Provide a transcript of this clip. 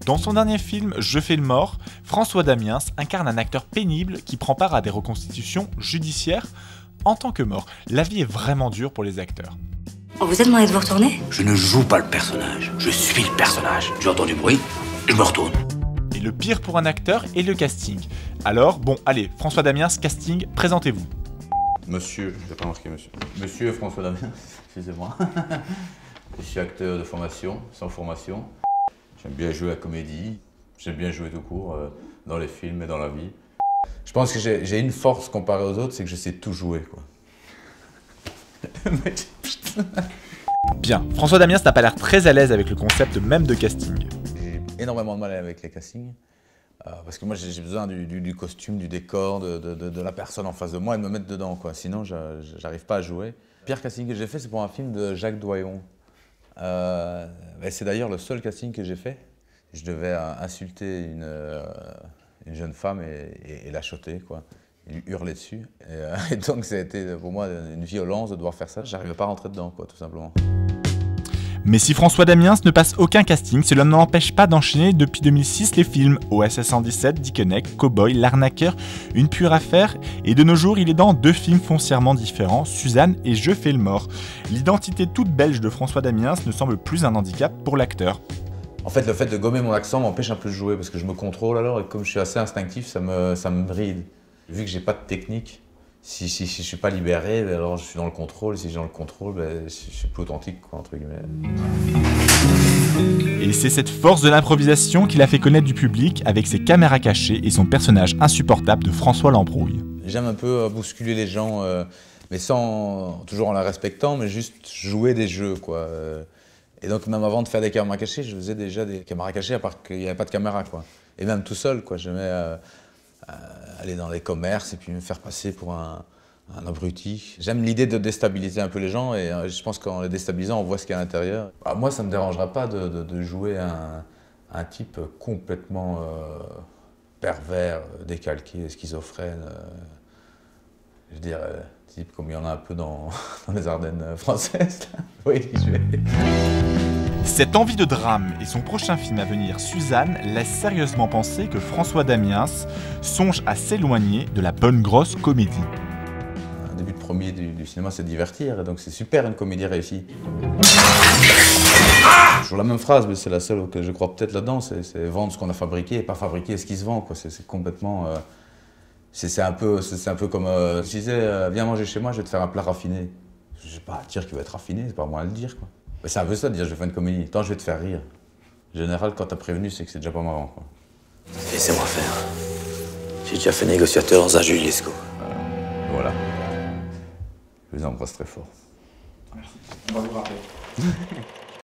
Dans son dernier film Je fais le mort, François Damiens incarne un acteur pénible qui prend part à des reconstitutions judiciaires en tant que mort. La vie est vraiment dure pour les acteurs. On vous a demandé de vous retourner? Je ne joue pas le personnage, je suis le personnage. J'entends du bruit, je me retourne. Et le pire pour un acteur est le casting. Alors, bon, allez, François Damiens, casting, présentez-vous. Monsieur, j'ai pas marqué monsieur. Monsieur François Damiens, excusez-moi. Je suis acteur de formation, sans formation. J'aime bien jouer à la comédie, j'aime bien jouer tout court, dans les films et dans la vie. Je pense que j'ai une force comparée aux autres, c'est que je sais tout jouer, quoi. Bien, François Damiens n'a pas l'air très à l'aise avec le concept même de casting. J'ai énormément de mal avec les castings, parce que moi j'ai besoin du costume, du décor, de la personne en face de moi et de me mettre dedans, quoi. Sinon j'arrive pas à jouer. Le pire casting que j'ai fait, c'est pour un film de Jacques Doyon. C'est d'ailleurs le seul casting que j'ai fait. Je devais insulter une jeune femme et la choter, quoi. Il hurlait dessus. Et donc ça a été pour moi une violence de devoir faire ça. J'arrivais pas à rentrer dedans, quoi, tout simplement. Mais si François Damiens ne passe aucun casting, cela ne l'empêche pas d'enchaîner depuis 2006 les films OSS 117, Dickeneck, Cowboy, L'Arnaqueur, Une pure affaire, et de nos jours il est dans 2 films foncièrement différents, Suzanne et Je fais le mort. L'identité toute belge de François Damiens ne semble plus un handicap pour l'acteur. En fait, le fait de gommer mon accent m'empêche un peu de jouer parce que je me contrôle alors et comme je suis assez instinctif, ça me bride. Vu que j'ai pas de technique, si je suis pas libéré, alors je suis dans le contrôle. Si je suis dans le contrôle, je suis plus authentique, quoi, entre guillemets. Et c'est cette force de l'improvisation qui l'a fait connaître du public avec ses caméras cachées et son personnage insupportable de François Lambrouille. J'aime un peu bousculer les gens, mais toujours en la respectant, mais juste jouer des jeux, quoi. Et donc même avant de faire des caméras cachées, je faisais déjà des caméras cachées à part qu'il n'y avait pas de caméra, quoi. Et même tout seul, quoi. J'aimais aller dans les commerces et puis me faire passer pour un abruti. J'aime l'idée de déstabiliser un peu les gens et je pense qu'en les déstabilisant, on voit ce qu'il y a à l'intérieur. Moi, ça ne me dérangera pas de jouer un type complètement pervers, décalqué, schizophrène. Je veux dire, type comme il y en a un peu dans les Ardennes françaises. Oui, je vais. Cette envie de drame et son prochain film à venir, Suzanne, laisse sérieusement penser que François Damiens songe à s'éloigner de la bonne grosse comédie. Un début de premier du cinéma, c'est divertir, et donc c'est super une comédie réussie. Toujours la même phrase, mais c'est la seule que je crois peut-être là-dedans, c'est vendre ce qu'on a fabriqué et pas fabriquer ce qui se vend, quoi. C'est complètement... c'est un peu comme je disais, viens manger chez moi, je vais te faire un plat raffiné. Je ne vais pas dire qu'il va être raffiné, c'est pas moi à le dire, quoi. C'est un peu ça de dire je vais faire une comédie. Attends, je vais te faire rire. En général, quand t'as prévenu, c'est que c'est déjà pas marrant, quoi. Laissez-moi faire. J'ai déjà fait négociateur dans un Juliesco. Voilà. Je vous embrasse très fort. Merci. On va vous rappeler.